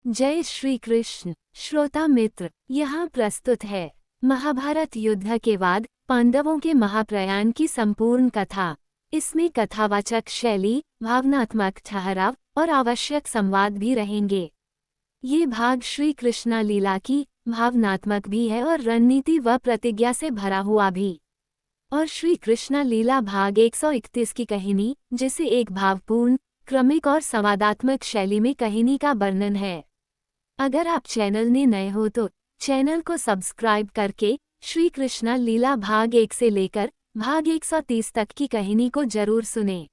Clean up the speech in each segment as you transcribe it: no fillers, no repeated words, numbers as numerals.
जय श्री कृष्ण। श्रोता मित्र, यहाँ प्रस्तुत है महाभारत युद्ध के बाद पांडवों के महाप्रयाण की संपूर्ण कथा। इसमें कथावाचक शैली, भावनात्मक ठहराव और आवश्यक संवाद भी रहेंगे। ये भाग श्री कृष्ण लीला की भावनात्मक भी है और रणनीति व प्रतिज्ञा से भरा हुआ भी। और श्री कृष्ण लीला भाग 131 की कहानी, जिसे एक भावपूर्ण, क्रमिक और संवादात्मक शैली में कहानी का वर्णन है। अगर आप चैनल में नए हो तो चैनल को सब्सक्राइब करके श्री कृष्ण लीला भाग 1 से लेकर भाग 130 तक की कहानी को जरूर सुनें।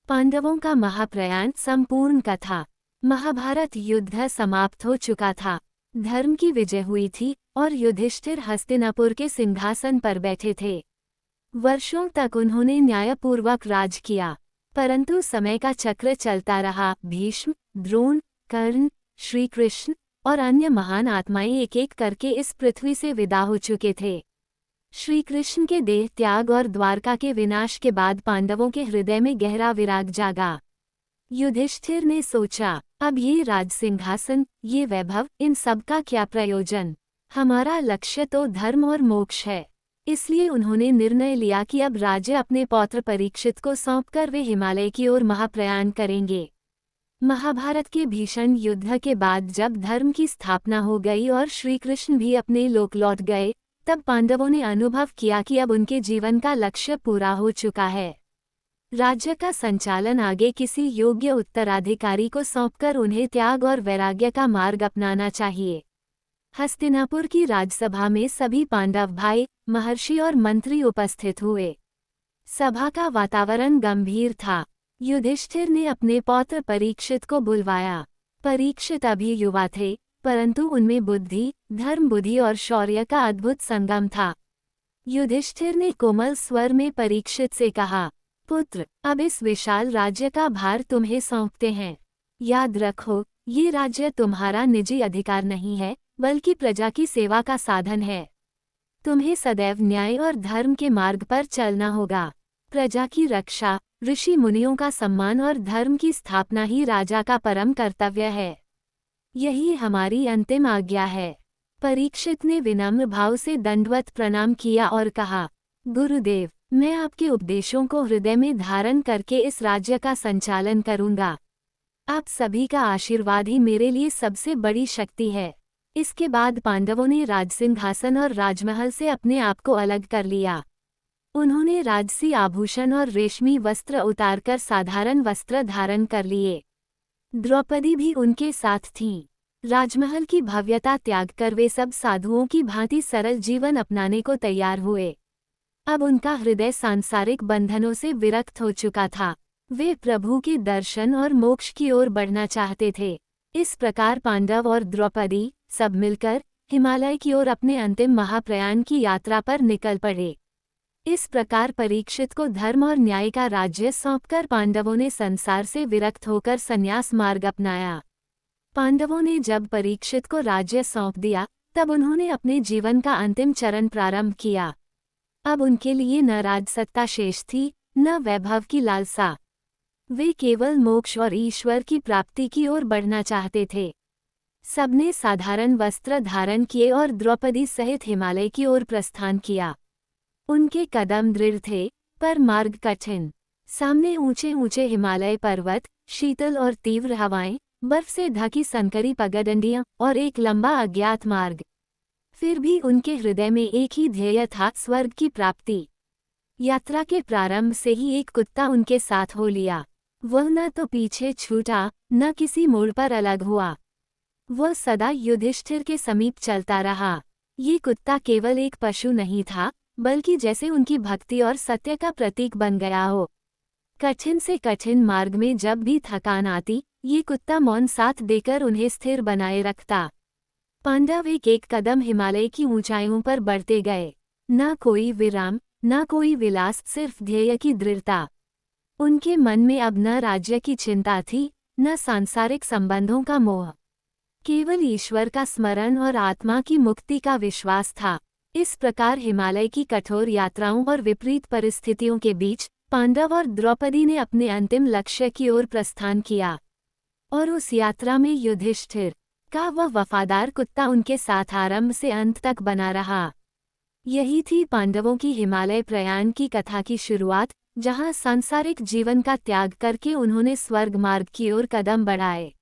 पांडवों का महाप्रयाण संपूर्ण कथा। महाभारत युद्ध समाप्त हो चुका था। धर्म की विजय हुई थी और युधिष्ठिर हस्तिनापुर के सिंहासन पर बैठे थे। वर्षों तक उन्होंने न्यायपूर्वक राज किया, परंतु समय का चक्र चलता रहा। भीष्म, द्रोण, कर्ण, श्री कृष्ण और अन्य महान आत्माएं एक एक करके इस पृथ्वी से विदा हो चुके थे। श्री कृष्ण के देह त्याग और द्वारका के विनाश के बाद पांडवों के हृदय में गहरा विराग जागा। युधिष्ठिर ने सोचा, अब ये राज सिंहासन, ये वैभव, इन सब का क्या प्रयोजन? हमारा लक्ष्य तो धर्म और मोक्ष है। इसलिए उन्होंने निर्णय लिया कि अब राज्य अपने पौत्र परीक्षित को सौंपकर वे हिमालय की ओर महाप्रयाण करेंगे। महाभारत के भीषण युद्ध के बाद जब धर्म की स्थापना हो गई और श्री कृष्ण भी अपने लोक लौट गए, तब पांडवों ने अनुभव किया कि अब उनके जीवन का लक्ष्य पूरा हो चुका है। राज्य का संचालन आगे किसी योग्य उत्तराधिकारी को सौंपकर उन्हें त्याग और वैराग्य का मार्ग अपनाना चाहिए। हस्तिनापुर की राजसभा में सभी पांडव भाई, महर्षि और मंत्री उपस्थित हुए। सभा का वातावरण गंभीर था। युधिष्ठिर ने अपने पौत्र परीक्षित को बुलवाया। परीक्षित अभी युवा थे, परंतु उनमें बुद्धि, धर्म बुद्धि और शौर्य का अद्भुत संगम था। युधिष्ठिर ने कोमल स्वर में परीक्षित से कहा, पुत्र, अब इस विशाल राज्य का भार तुम्हें सौंपते हैं। याद रखो, ये राज्य तुम्हारा निजी अधिकार नहीं है, बल्कि प्रजा की सेवा का साधन है। तुम्हें सदैव न्याय और धर्म के मार्ग पर चलना होगा। प्रजा की रक्षा, ऋषि मुनियों का सम्मान और धर्म की स्थापना ही राजा का परम कर्तव्य है। यही हमारी अंतिम आज्ञा है। परीक्षित ने विनम्र भाव से दंडवत प्रणाम किया और कहा, गुरुदेव, मैं आपके उपदेशों को हृदय में धारण करके इस राज्य का संचालन करूंगा। आप सभी का आशीर्वाद ही मेरे लिए सबसे बड़ी शक्ति है। इसके बाद पांडवों ने राजसिंहासन और राजमहल से अपने आप को अलग कर लिया। उन्होंने राजसी आभूषण और रेशमी वस्त्र उतारकर साधारण वस्त्र धारण कर लिए। द्रौपदी भी उनके साथ थीं। राजमहल की भव्यता त्याग कर वे सब साधुओं की भांति सरल जीवन अपनाने को तैयार हुए। अब उनका हृदय सांसारिक बंधनों से विरक्त हो चुका था। वे प्रभु के दर्शन और मोक्ष की ओर बढ़ना चाहते थे। इस प्रकार पांडव और द्रौपदी सब मिलकर हिमालय की ओर अपने अंतिम महाप्रयाण की यात्रा पर निकल पड़े। इस प्रकार परीक्षित को धर्म और न्याय का राज्य सौंपकर पांडवों ने संसार से विरक्त होकर संन्यास मार्ग अपनाया। पांडवों ने जब परीक्षित को राज्य सौंप दिया, तब उन्होंने अपने जीवन का अंतिम चरण प्रारंभ किया। अब उनके लिए न राजसत्ता शेष थी, न वैभव की लालसा। वे केवल मोक्ष और ईश्वर की प्राप्ति की ओर बढ़ना चाहते थे। सबने साधारण वस्त्र धारण किए और द्रौपदी सहित हिमालय की ओर प्रस्थान किया। उनके कदम दृढ़ थे, पर मार्ग कठिन। सामने ऊंचे ऊंचे हिमालय पर्वत, शीतल और तीव्र हवाएं, बर्फ से ढकी संकरी पगडंडियां और एक लंबा अज्ञात मार्ग। फिर भी उनके हृदय में एक ही ध्येय था, स्वर्ग की प्राप्ति। यात्रा के प्रारंभ से ही एक कुत्ता उनके साथ हो लिया। वह न तो पीछे छूटा, न किसी मोड़ पर अलग हुआ। वह सदा युधिष्ठिर के समीप चलता रहा। ये कुत्ता केवल एक पशु नहीं था, बल्कि जैसे उनकी भक्ति और सत्य का प्रतीक बन गया हो। कठिन से कठिन मार्ग में जब भी थकान आती, ये कुत्ता मौन साथ देकर उन्हें स्थिर बनाए रखता। पांडव एक एक कदम हिमालय की ऊंचाइयों पर बढ़ते गए। न कोई विराम, न कोई विलास, सिर्फ ध्येय की दृढ़ता। उनके मन में अब न राज्य की चिंता थी, न सांसारिक संबंधों का मोह। केवल ईश्वर का स्मरण और आत्मा की मुक्ति का विश्वास था। इस प्रकार हिमालय की कठोर यात्राओं और विपरीत परिस्थितियों के बीच पांडव और द्रौपदी ने अपने अंतिम लक्ष्य की ओर प्रस्थान किया। और उस यात्रा में युधिष्ठिर, का वह वफादार कुत्ता उनके साथ आरंभ से अंत तक बना रहा। यही थी पांडवों की हिमालय प्रयाण की कथा की शुरुआत, जहां सांसारिक जीवन का त्याग करके उन्होंने स्वर्ग मार्ग की ओर कदम बढ़ाए।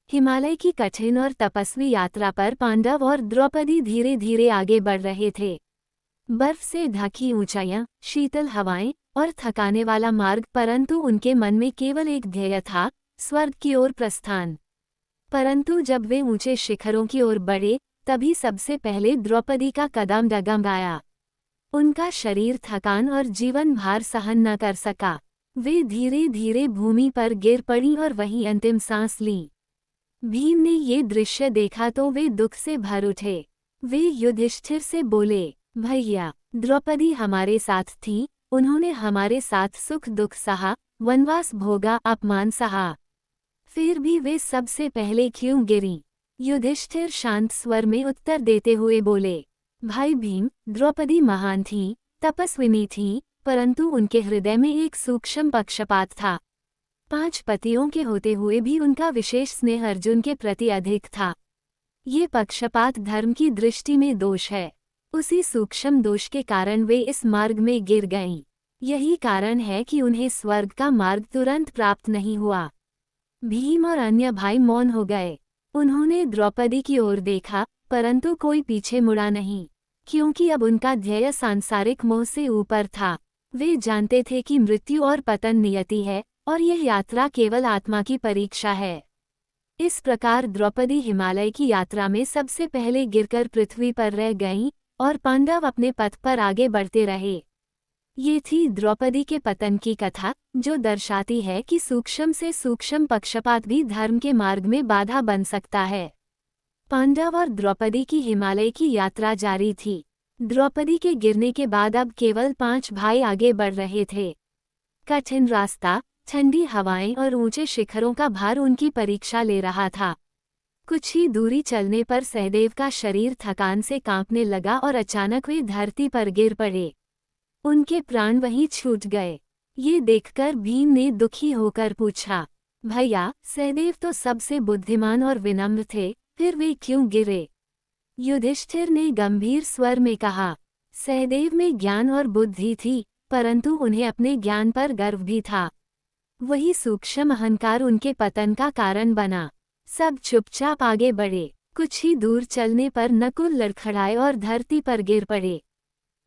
हिमालय की कठिन और तपस्वी यात्रा पर पांडव और द्रौपदी धीरे धीरे आगे बढ़ रहे थे। बर्फ से ढकी ऊंचाइयां, शीतल हवाएं और थकाने वाला मार्ग, परंतु उनके मन में केवल एक ध्येय था, स्वर्ग की ओर प्रस्थान। परंतु जब वे ऊंचे शिखरों की ओर बढ़े, तभी सबसे पहले द्रौपदी का कदम डगमगाया। उनका शरीर थकान और जीवन भार सहन न कर सका। वे धीरे धीरे भूमि पर गिर पड़ी और वहीं अंतिम सांस लीं। भीम ने ये दृश्य देखा तो वे दुख से भर उठे। वे युधिष्ठिर से बोले, भैया, द्रौपदी हमारे साथ थी, उन्होंने हमारे साथ सुख दुख सहा, वनवास भोगा, अपमान सहा, फिर भी वे सबसे पहले क्यों गिरीं? युधिष्ठिर शांत स्वर में उत्तर देते हुए बोले, भाई भीम, द्रौपदी महान थीं, तपस्विनी थीं, परंतु उनके हृदय में एक सूक्ष्म पक्षपात था। 5 पतियों के होते हुए भी उनका विशेष स्नेह अर्जुन के प्रति अधिक था। ये पक्षपात धर्म की दृष्टि में दोष है। उसी सूक्ष्म दोष के कारण वे इस मार्ग में गिर गईं। यही कारण है कि उन्हें स्वर्ग का मार्ग तुरंत प्राप्त नहीं हुआ। भीम और अन्य भाई मौन हो गए। उन्होंने द्रौपदी की ओर देखा, परंतु कोई पीछे मुड़ा नहीं, क्योंकि अब उनका ध्येय सांसारिक मोह से ऊपर था। वे जानते थे कि मृत्यु और पतन नियति है, और यह यात्रा केवल आत्मा की परीक्षा है। इस प्रकार द्रौपदी हिमालय की यात्रा में सबसे पहले गिरकर पृथ्वी पर रह गईं, और पांडव अपने पथ पर आगे बढ़ते रहे। ये थी द्रौपदी के पतन की कथा, जो दर्शाती है कि सूक्ष्म से सूक्ष्म पक्षपात भी धर्म के मार्ग में बाधा बन सकता है। पांडव और द्रौपदी की हिमालय की यात्रा जारी थी। द्रौपदी के गिरने के बाद अब केवल 5 भाई आगे बढ़ रहे थे। कठिन रास्ता, ठंडी हवाएं और ऊंचे शिखरों का भार उनकी परीक्षा ले रहा था। कुछ ही दूरी चलने पर सहदेव का शरीर थकान से कांपने लगा और अचानक वे धरती पर गिर पड़े। उनके प्राण वहीं छूट गए। ये देखकर भीम ने दुखी होकर पूछा, भैया, सहदेव तो सबसे बुद्धिमान और विनम्र थे, फिर वे क्यों गिरे? युधिष्ठिर ने गंभीर स्वर में कहा, सहदेव में ज्ञान और बुद्धि थी, परंतु उन्हें अपने ज्ञान पर गर्व भी था। वही सूक्ष्म अहंकार उनके पतन का कारण बना। सब चुपचाप आगे बढ़े। कुछ ही दूर चलने पर नकुल लड़खड़ाए और धरती पर गिर पड़े।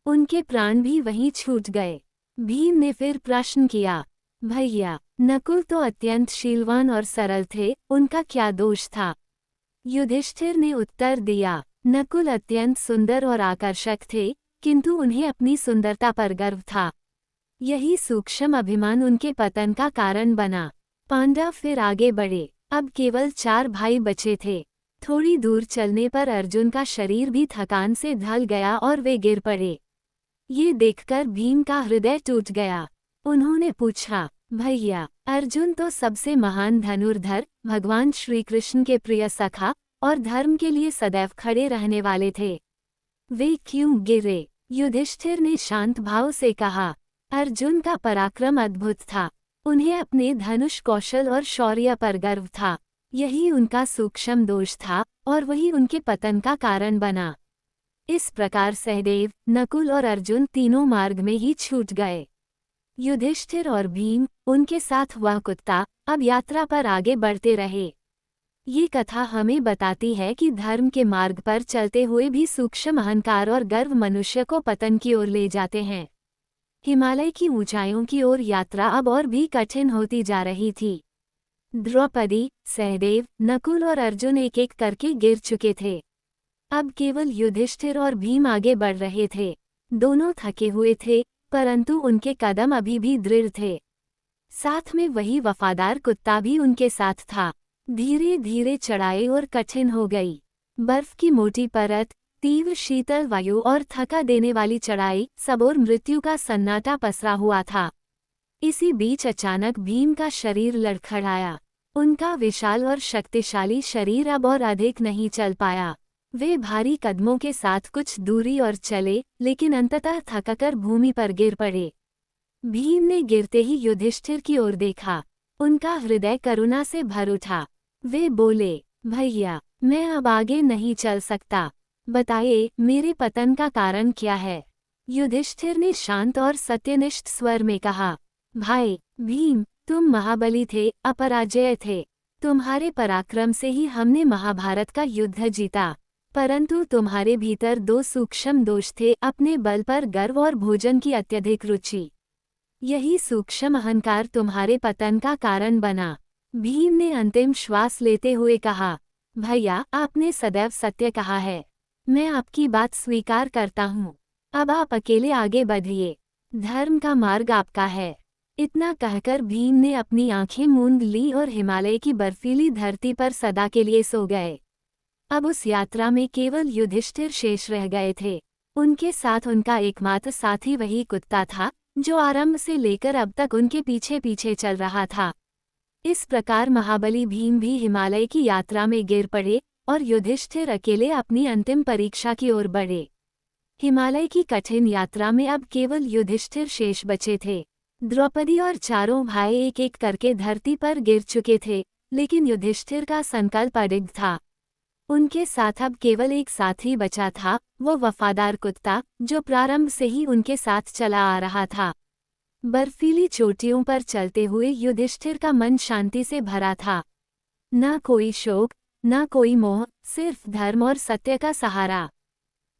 उनके प्राण भी वहीं छूट गए। भीम ने फिर प्रश्न किया, भैया, नकुल तो अत्यंत शीलवान और सरल थे, उनका क्या दोष था? युधिष्ठिर ने उत्तर दिया, नकुल अत्यंत सुंदर और आकर्षक थे, किंतु उन्हें अपनी सुंदरता पर गर्व था। यही सूक्ष्म अभिमान उनके पतन का कारण बना। पांडव फिर आगे बढ़े। अब केवल 4 भाई बचे थे। थोड़ी दूर चलने पर अर्जुन का शरीर भी थकान से ढल गया और वे गिर पड़े। ये देखकर भीम का हृदय टूट गया। उन्होंने पूछा, भैया, अर्जुन तो सबसे महान धनुर्धर, भगवान श्री कृष्ण के प्रिय सखा और धर्म के लिए सदैव खड़े रहने वाले थे। वे क्यों गिरे? युधिष्ठिर ने शांत भाव से कहा, अर्जुन का पराक्रम अद्भुत था। उन्हें अपने धनुष कौशल और शौर्य पर गर्व था। यही उनका सूक्ष्म दोष था और वही उनके पतन का कारण बना। इस प्रकार सहदेव, नकुल और अर्जुन तीनों मार्ग में ही छूट गए। युधिष्ठिर और भीम, उनके साथ वह कुत्ता, अब यात्रा पर आगे बढ़ते रहे। ये कथा हमें बताती है कि धर्म के मार्ग पर चलते हुए भी सूक्ष्म अहंकार और गर्व मनुष्य को पतन की ओर ले जाते हैं। हिमालय की ऊंचाइयों की ओर यात्रा अब और भी कठिन होती जा रही थी। द्रौपदी, सहदेव, नकुल और अर्जुन एक एक करके गिर चुके थे। अब केवल युधिष्ठिर और भीम आगे बढ़ रहे थे। दोनों थके हुए थे, परंतु उनके कदम अभी भी दृढ़ थे। साथ में वही वफादार कुत्ता भी उनके साथ था। धीरे धीरे चढ़ाई और कठिन हो गई। बर्फ की मोटी परत, तीव्र शीतल वायु और थका देने वाली चढ़ाई, सब और मृत्यु का सन्नाटा पसरा हुआ था। इसी बीच अचानक भीम का शरीर लड़खड़ाया। उनका विशाल और शक्तिशाली शरीर अब और अधिक नहीं चल पाया। वे भारी कदमों के साथ कुछ दूरी और चले, लेकिन अंततः थककर भूमि पर गिर पड़े। भीम ने गिरते ही युधिष्ठिर की ओर देखा। उनका हृदय करुणा से भर उठा। वे बोले, भैया, मैं अब आगे नहीं चल सकता। बताइए, मेरे पतन का कारण क्या है? युधिष्ठिर ने शांत और सत्यनिष्ठ स्वर में कहा, भाई भीम, तुम महाबली थे, अपराजेय थे। तुम्हारे पराक्रम से ही हमने महाभारत का युद्ध जीता। परंतु तुम्हारे भीतर दो सूक्ष्म दोष थे, अपने बल पर गर्व और भोजन की अत्यधिक रुचि। यही सूक्ष्म अहंकार तुम्हारे पतन का कारण बना। भीम ने अंतिम श्वास लेते हुए कहा, भैया, आपने सदैव सत्य कहा है। मैं आपकी बात स्वीकार करता हूँ। अब आप अकेले आगे बढ़िए। धर्म का मार्ग आपका है। इतना कहकर भीम ने अपनी आंखें मूंद ली और हिमालय की बर्फीली धरती पर सदा के लिए सो गए। अब उस यात्रा में केवल युधिष्ठिर शेष रह गए थे। उनके साथ उनका एकमात्र साथी वही कुत्ता था, जो आरंभ से लेकर अब तक उनके पीछे पीछे चल रहा था। इस प्रकार महाबली भीम भी हिमालय की यात्रा में गिर पड़े और युधिष्ठिर अकेले अपनी अंतिम परीक्षा की ओर बढ़े। हिमालय की कठिन यात्रा में अब केवल युधिष्ठिर शेष बचे थे। द्रौपदी और चारों भाई एक एक करके धरती पर गिर चुके थे, लेकिन युधिष्ठिर का संकल्प अडिग था। उनके साथ अब केवल एक साथी बचा था, वो वफादार कुत्ता, जो प्रारंभ से ही उनके साथ चला आ रहा था। बर्फीली चोटियों पर चलते हुए युधिष्ठिर का मन शांति से भरा था। न कोई शोक, न कोई मोह, सिर्फ धर्म और सत्य का सहारा।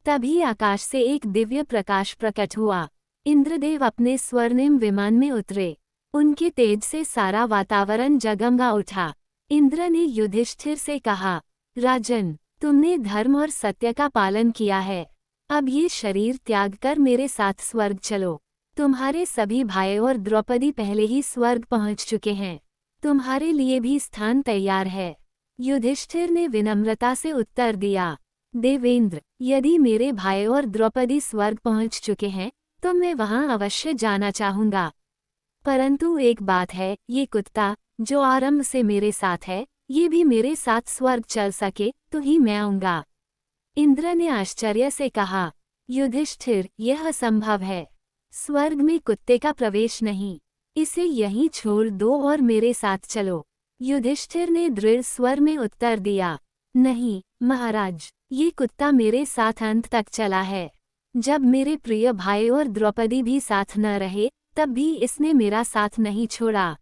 तभी आकाश से एक दिव्य प्रकाश प्रकट हुआ। इंद्रदेव अपने स्वर्णिम विमान में उतरे। उनके तेज से सारा वातावरण जगमगा उठा। इंद्र ने युधिष्ठिर से कहा, राजन, तुमने धर्म और सत्य का पालन किया है। अब ये शरीर त्याग कर मेरे साथ स्वर्ग चलो। तुम्हारे सभी भाई और द्रौपदी पहले ही स्वर्ग पहुंच चुके हैं। तुम्हारे लिए भी स्थान तैयार है। युधिष्ठिर ने विनम्रता से उत्तर दिया, देवेंद्र, यदि मेरे भाई और द्रौपदी स्वर्ग पहुंच चुके हैं, तो मैं वहां अवश्य जाना चाहूंगा। परंतु एक बात है, ये कुत्ता, जो आरंभ से मेरे साथ है, ये भी मेरे साथ स्वर्ग चल सके तो ही मैं आऊंगा। इंद्र ने आश्चर्य से कहा, युधिष्ठिर, यह असंभव है। स्वर्ग में कुत्ते का प्रवेश नहीं। इसे यहीं छोड़ दो और मेरे साथ चलो। युधिष्ठिर ने दृढ़ स्वर में उत्तर दिया, नहीं महाराज, ये कुत्ता मेरे साथ अंत तक चला है। जब मेरे प्रिय भाई और द्रौपदी भी साथ न रहे, तब भी इसने मेरा साथ नहीं छोड़ा।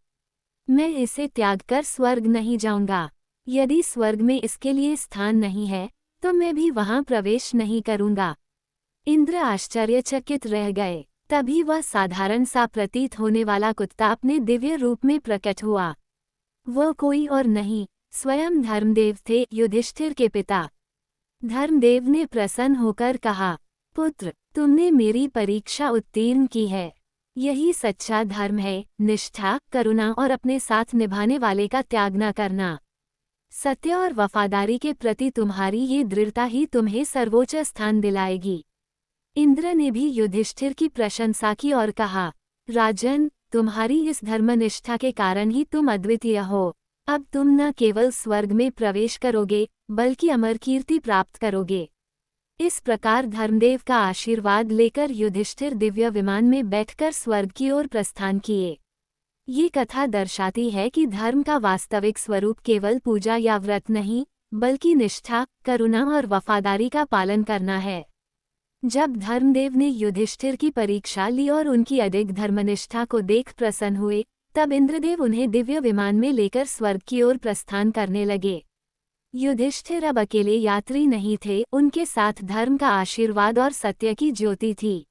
मैं इसे त्याग कर स्वर्ग नहीं जाऊंगा। यदि स्वर्ग में इसके लिए स्थान नहीं है, तो मैं भी वहां प्रवेश नहीं करूंगा। इंद्र आश्चर्यचकित रह गए। तभी वह साधारण सा प्रतीत होने वाला कुत्ता अपने दिव्य रूप में प्रकट हुआ। वह कोई और नहीं, स्वयं धर्मदेव थे, युधिष्ठिर के पिता। धर्मदेव ने प्रसन्न होकर कहा, पुत्र, तुमने मेरी परीक्षा उत्तीर्ण की है। यही सच्चा धर्म है, निष्ठा, करुणा और अपने साथ निभाने वाले का त्याग न करना। सत्य और वफादारी के प्रति तुम्हारी ये दृढ़ता ही तुम्हें सर्वोच्च स्थान दिलाएगी। इंद्र ने भी युधिष्ठिर की प्रशंसा की और कहा, राजन, तुम्हारी इस धर्मनिष्ठा के कारण ही तुम अद्वितीय हो। अब तुम न केवल स्वर्ग में प्रवेश करोगे, बल्कि अमर कीर्ति प्राप्त करोगे। इस प्रकार धर्मदेव का आशीर्वाद लेकर युधिष्ठिर दिव्य विमान में बैठकर स्वर्ग की ओर प्रस्थान किए। ये कथा दर्शाती है कि धर्म का वास्तविक स्वरूप केवल पूजा या व्रत नहीं, बल्कि निष्ठा, करुणा और वफादारी का पालन करना है। जब धर्मदेव ने युधिष्ठिर की परीक्षा ली और उनकी अधिक धर्मनिष्ठा को देख प्रसन्न हुए, तब इंद्रदेव उन्हें दिव्य विमान में लेकर स्वर्ग की ओर प्रस्थान करने लगे। युधिष्ठिर अब अकेले यात्री नहीं थे, उनके साथ धर्म का आशीर्वाद और सत्य की ज्योति थी।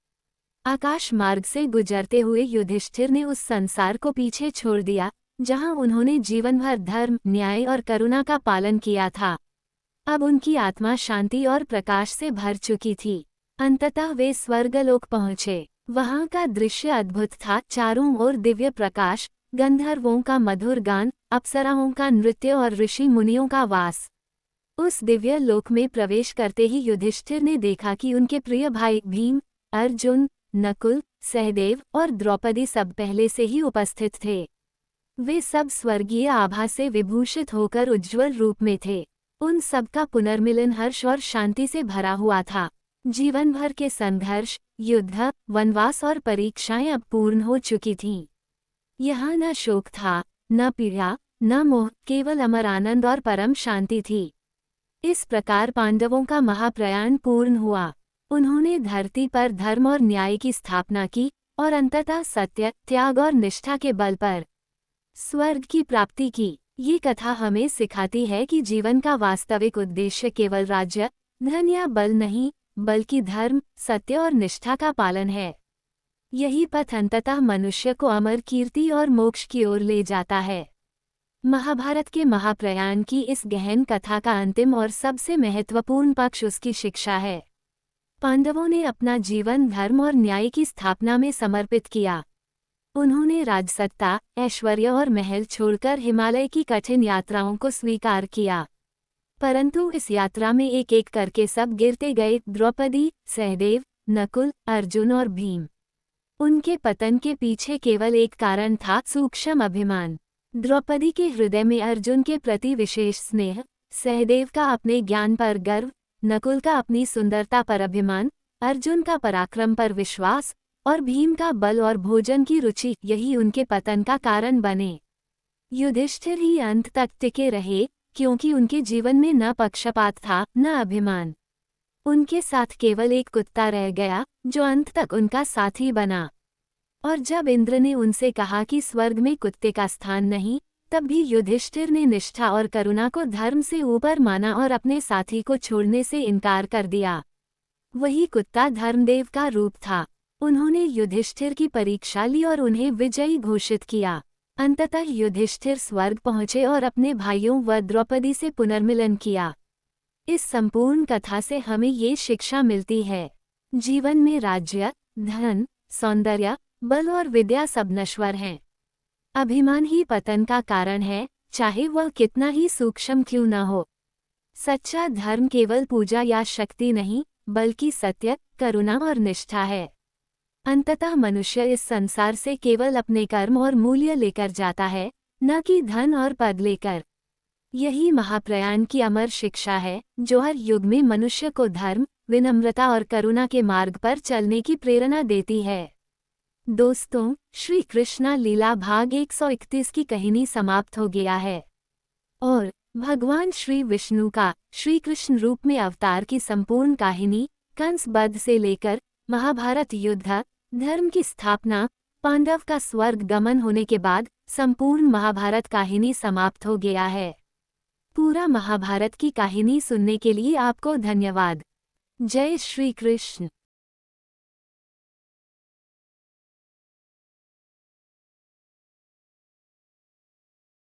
आकाश मार्ग से गुजरते हुए युधिष्ठिर ने उस संसार को पीछे छोड़ दिया, जहां उन्होंने जीवन भर धर्म, न्याय और करुणा का पालन किया था। अब उनकी आत्मा शांति और प्रकाश से भर चुकी थी। अंततः वे स्वर्गलोक पहुंचे। वहां का दृश्य अद्भुत था। चारों ओर दिव्य प्रकाश, गंधर्वों का मधुर गान, अप्सराओं का नृत्य और ऋषि मुनियों का वास। उस दिव्य लोक में प्रवेश करते ही युधिष्ठिर ने देखा कि उनके प्रिय भाई भीम, अर्जुन, नकुल, सहदेव और द्रौपदी सब पहले से ही उपस्थित थे। वे सब स्वर्गीय आभा से विभूषित होकर उज्ज्वल रूप में थे। उन सबका पुनर्मिलन हर्ष और शांति से भरा हुआ था। जीवन भर के संघर्ष, युद्ध, वनवास और परीक्षाएं अब पूर्ण हो चुकी थीं। यहाँ न शोक था, न पीड़ा, न मोह, केवल अमर आनंद और परम शांति थी। इस प्रकार पांडवों का महाप्रयाण पूर्ण हुआ। उन्होंने धरती पर धर्म और न्याय की स्थापना की और अंततः सत्य, त्याग और निष्ठा के बल पर स्वर्ग की प्राप्ति की। ये कथा हमें सिखाती है कि जीवन का वास्तविक उद्देश्य केवल राज्य, धन या बल नहीं, बल्कि धर्म, सत्य और निष्ठा का पालन है। यही पथ अंततः मनुष्य को अमर कीर्ति और मोक्ष की ओर ले जाता है। महाभारत के महाप्रयाण की इस गहन कथा का अंतिम और सबसे महत्वपूर्ण पक्ष उसकी शिक्षा है। पांडवों ने अपना जीवन धर्म और न्याय की स्थापना में समर्पित किया। उन्होंने राजसत्ता, ऐश्वर्य और महल छोड़कर हिमालय की कठिन यात्राओं को स्वीकार किया। परंतु इस यात्रा में एक एक करके सब गिरते गए, द्रौपदी, सहदेव, नकुल, अर्जुन और भीम। उनके पतन के पीछे केवल एक कारण था, सूक्ष्म अभिमान। द्रौपदी के हृदय में अर्जुन के प्रति विशेष स्नेह, सहदेव का अपने ज्ञान पर गर्व, नकुल का अपनी सुंदरता पर अभिमान, अर्जुन का पराक्रम पर विश्वास और भीम का बल और भोजन की रुचि, यही उनके पतन का कारण बने। युधिष्ठिर ही अंत तक टिके रहे, क्योंकि उनके जीवन में न पक्षपात था, न अभिमान। उनके साथ केवल एक कुत्ता रह गया, जो अंत तक उनका साथी बना। और जब इंद्र ने उनसे कहा कि स्वर्ग में कुत्ते का स्थान नहीं, तब भी युधिष्ठिर ने निष्ठा और करुणा को धर्म से ऊपर माना और अपने साथी को छोड़ने से इनकार कर दिया। वही कुत्ता धर्मदेव का रूप था। उन्होंने युधिष्ठिर की परीक्षा ली और उन्हें विजयी घोषित किया। अंततः युधिष्ठिर स्वर्ग पहुंचे और अपने भाइयों व द्रौपदी से पुनर्मिलन किया। इस संपूर्ण कथा से हमें ये शिक्षा मिलती है, जीवन में राज्य, धन, सौंदर्य, बल और विद्या सब नश्वर हैं। अभिमान ही पतन का कारण है, चाहे वह कितना ही सूक्ष्म क्यों न हो। सच्चा धर्म केवल पूजा या शक्ति नहीं, बल्कि सत्य, करुणा और निष्ठा है। अंततः मनुष्य इस संसार से केवल अपने कर्म और मूल्य लेकर जाता है, न कि धन और पद लेकर। यही महाप्रयाण की अमर शिक्षा है, जो हर युग में मनुष्य को धर्म, विनम्रता और करुणा के मार्ग पर चलने की प्रेरणा देती है। दोस्तों, श्री कृष्णा लीला भाग 131 की कहानी समाप्त हो गया है और भगवान श्री विष्णु का श्री कृष्ण रूप में अवतार की संपूर्ण कहानी, कंस वध से लेकर महाभारत युद्ध, धर्म की स्थापना, पांडव का स्वर्ग गमन होने के बाद संपूर्ण महाभारत कहानी समाप्त हो गया है। पूरा महाभारत की कहानी सुनने के लिए आपको धन्यवाद। जय श्री कृष्ण।